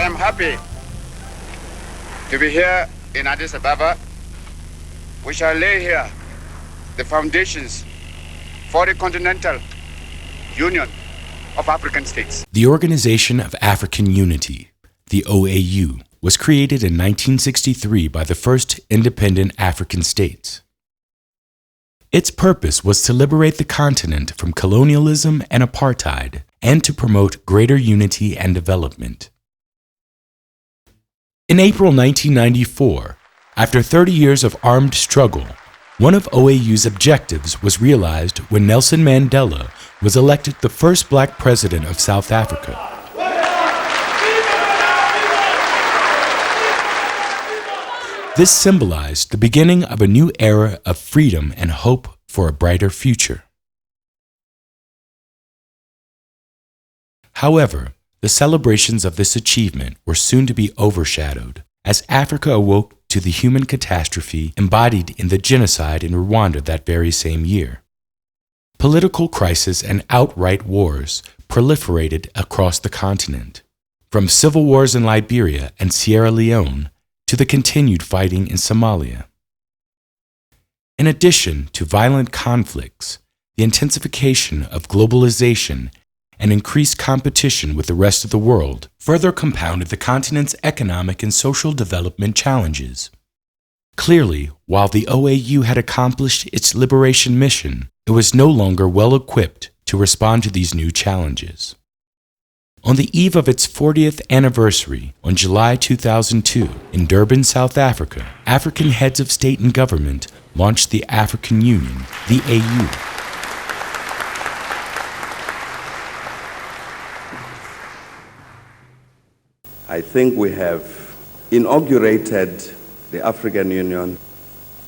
am happy to be here in Addis Ababa. We shall lay here the foundations for the Continental Union of African States. The Organization of African Unity, the OAU, was created in 1963 by the first independent African states. Its purpose was to liberate the continent from colonialism and apartheid and to promote greater unity and development. In April 1994, after 30 years of armed struggle, one of OAU's objectives was realized when Nelson Mandela was elected the first black president of South Africa. This symbolized the beginning of a new era of freedom and hope for a brighter future. However, the celebrations of this achievement were soon to be overshadowed as Africa awoke to the human catastrophe embodied in the genocide in Rwanda that very same year. Political crisis and outright wars proliferated across the continent, from civil wars in Liberia and Sierra Leone to the continued fighting in Somalia. In addition to violent conflicts, the intensification of globalization and increased competition with the rest of the world further compounded the continent's economic and social development challenges. Clearly, while the OAU had accomplished its liberation mission, it was no longer well equipped to respond to these new challenges. On the eve of its 40th anniversary, on July 2002, in Durban, South Africa, African heads of state and government launched the African Union, the AU. I think we have inaugurated the African Union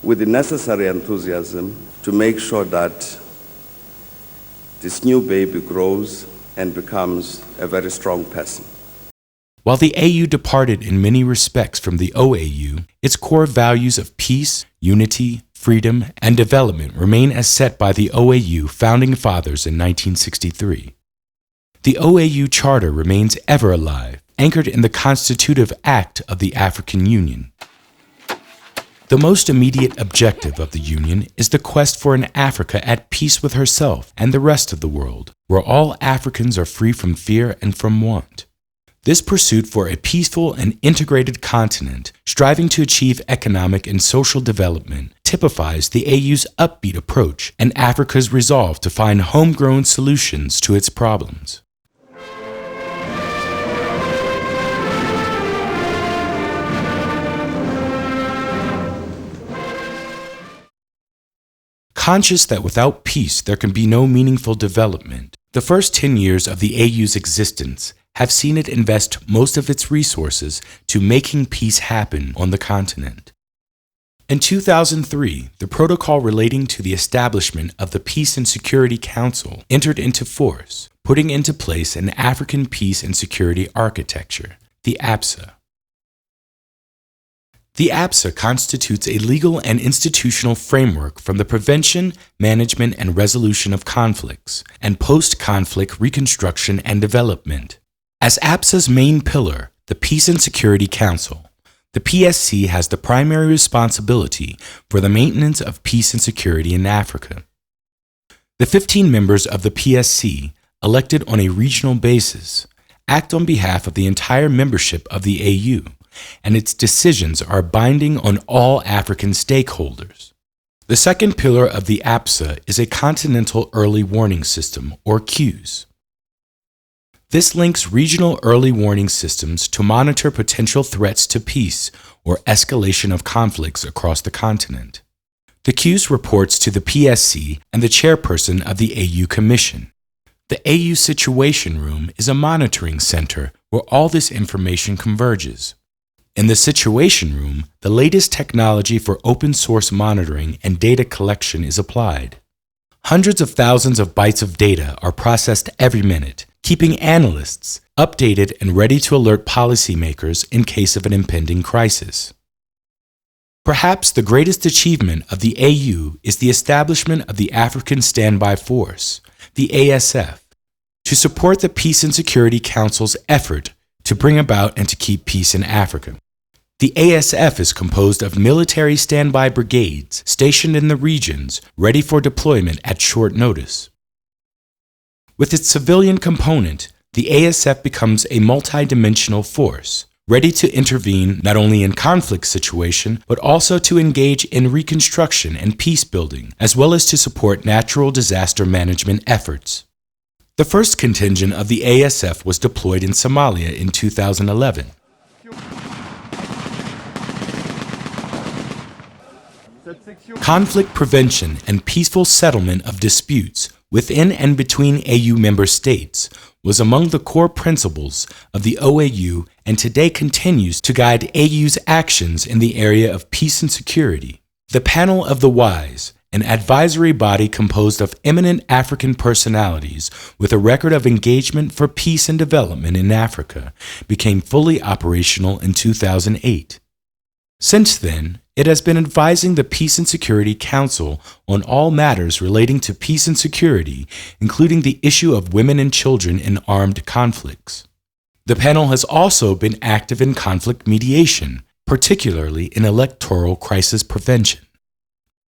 with the necessary enthusiasm to make sure that this new baby grows and becomes a very strong person. While the AU departed in many respects from the OAU, its core values of peace, unity, freedom, and development remain as set by the OAU founding fathers in 1963. The OAU Charter remains ever alive, anchored in the constitutive act of the African Union. The most immediate objective of the Union is the quest for an Africa at peace with herself and the rest of the world, where all Africans are free from fear and from want. This pursuit for a peaceful and integrated continent, striving to achieve economic and social development, typifies the AU's upbeat approach and Africa's resolve to find homegrown solutions to its problems. Conscious that without peace there can be no meaningful development, the first 10 years of the AU's existence have seen it invest most of its resources to making peace happen on the continent. In 2003, the protocol relating to the establishment of the Peace and Security Council entered into force, putting into place an African Peace and Security Architecture, the APSA. The APSA constitutes a legal and institutional framework from the prevention, management, and resolution of conflicts, and post-conflict reconstruction and development. As APSA's main pillar, the Peace and Security Council, the PSC has the primary responsibility for the maintenance of peace and security in Africa. The 15 members of the PSC, elected on a regional basis, act on behalf of the entire membership of the AU, and its decisions are binding on all African stakeholders. The second pillar of the APSA is a Continental Early Warning System, or CEWS. This links regional early warning systems to monitor potential threats to peace or escalation of conflicts across the continent. The CEWS reports to the PSC and the chairperson of the AU Commission. The AU Situation Room is a monitoring center where all this information converges. In the Situation Room, the latest technology for open source monitoring and data collection is applied. Hundreds of thousands of bytes of data are processed every minute, keeping analysts updated and ready to alert policymakers in case of an impending crisis. Perhaps the greatest achievement of the AU is the establishment of the African Standby Force, the ASF, to support the Peace and Security Council's effort to bring about and to keep peace in Africa. The ASF is composed of military standby brigades stationed in the regions, ready for deployment at short notice. With its civilian component, the ASF becomes a multidimensional force, ready to intervene not only in conflict situation, but also to engage in reconstruction and peace building, as well as to support natural disaster management efforts. The first contingent of the ASF was deployed in Somalia in 2011. Conflict prevention and peaceful settlement of disputes within and between AU member states was among the core principles of the OAU and today continues to guide AU's actions in the area of peace and security. The Panel of the Wise, an advisory body composed of eminent African personalities with a record of engagement for peace and development in Africa, became fully operational in 2008. Since then, it has been advising the Peace and Security Council on all matters relating to peace and security, including the issue of women and children in armed conflicts. The panel has also been active in conflict mediation, particularly in electoral crisis prevention.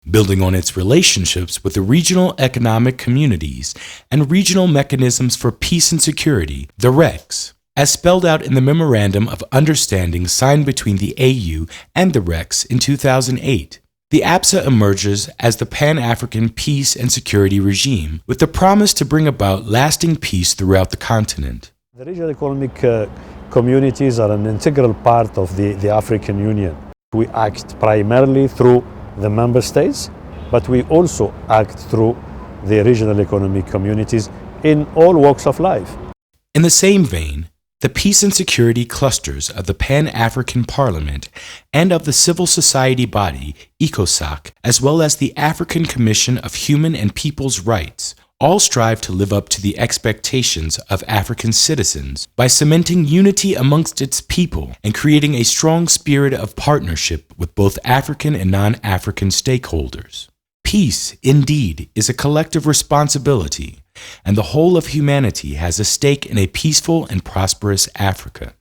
Building on its relationships with the regional economic communities and regional mechanisms for peace and security, the RECs, as spelled out in the Memorandum of Understanding signed between the AU and the RECs in 2008. The APSA emerges as the Pan-African peace and security regime with the promise to bring about lasting peace throughout the continent. The regional economic communities are an integral part of the African Union. We act primarily through the member states, but we also act through the regional economic communities in all walks of life. In the same vein, the peace and security clusters of the Pan-African Parliament and of the civil society body, ECOSOC, as well as the African Commission of Human and People's Rights, all strive to live up to the expectations of African citizens by cementing unity amongst its people and creating a strong spirit of partnership with both African and non-African stakeholders. Peace, indeed, is a collective responsibility, and the whole of humanity has a stake in a peaceful and prosperous Africa.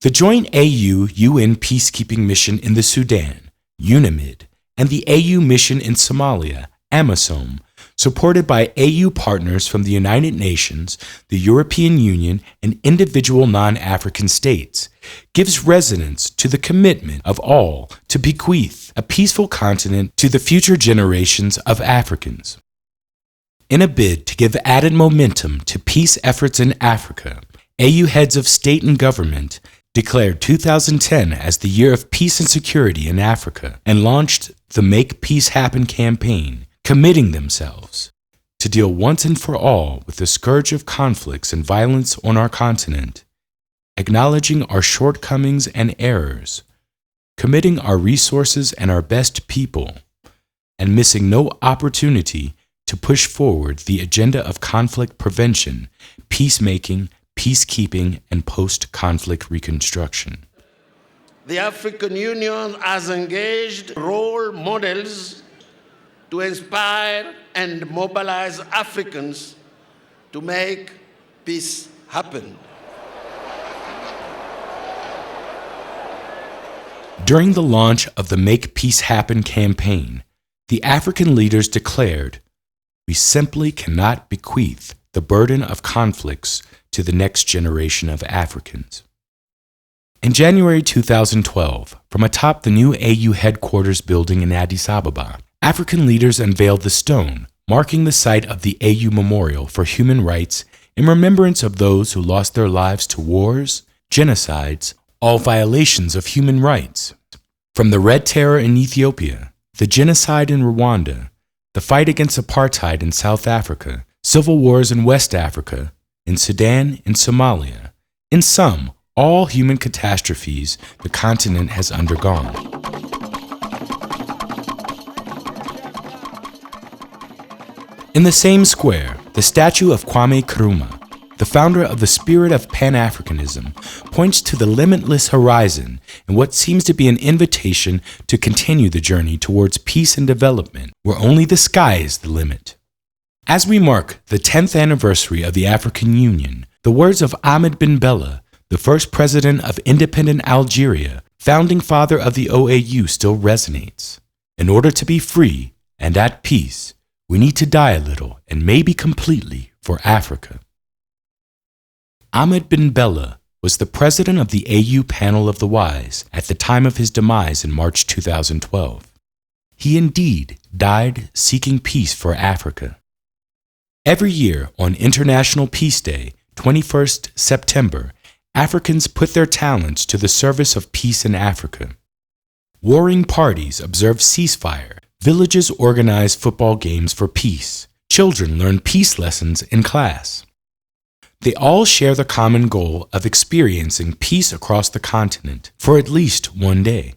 The joint AU-UN peacekeeping mission in the Sudan, UNAMID, and the AU mission in Somalia, AMISOM, supported by AU partners from the United Nations, the European Union, and individual non-African states, gives resonance to the commitment of all to bequeath a peaceful continent to the future generations of Africans. In a bid to give added momentum to peace efforts in Africa, AU heads of state and government declared 2010 as the year of peace and security in Africa and launched the Make Peace Happen campaign, committing themselves to deal once and for all with the scourge of conflicts and violence on our continent, acknowledging our shortcomings and errors, committing our resources and our best people, and missing no opportunity to push forward the agenda of conflict prevention, peacemaking, peacekeeping, and post-conflict reconstruction. The African Union has engaged role models to inspire and mobilize Africans to make peace happen. During the launch of the Make Peace Happen campaign, the African leaders declared, "We simply cannot bequeath the burden of conflicts to the next generation of Africans." In January 2012, from atop the new AU headquarters building in Addis Ababa, African leaders unveiled the stone, marking the site of the AU Memorial for Human Rights in remembrance of those who lost their lives to wars, genocides, all violations of human rights. From the Red Terror in Ethiopia, the genocide in Rwanda, the fight against apartheid in South Africa, civil wars in West Africa, in Sudan and Somalia, in sum, all human catastrophes the continent has undergone. In the same square, the statue of Kwame Nkrumah, the founder of the spirit of Pan-Africanism, points to the limitless horizon in what seems to be an invitation to continue the journey towards peace and development, where only the sky is the limit. As we mark the 10th anniversary of the African Union, the words of Ahmed bin Bella, the first president of independent Algeria, founding father of the OAU, still resonates. In order to be free and at peace, we need to die a little and maybe completely for Africa. Ahmed bin Bella was the president of the AU Panel of the Wise at the time of his demise in March 2012. He indeed died seeking peace for Africa. Every year on International Peace Day, 21st September, Africans put their talents to the service of peace in Africa. Warring parties observe ceasefire, villages organize football games for peace, children learn peace lessons in class. They all share the common goal of experiencing peace across the continent for at least one day.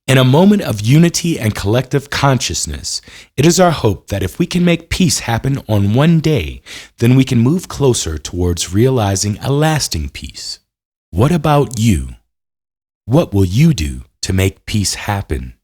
In a moment of unity and collective consciousness, it is our hope that if we can make peace happen on one day, then we can move closer towards realizing a lasting peace. What about you? What will you do to make peace happen?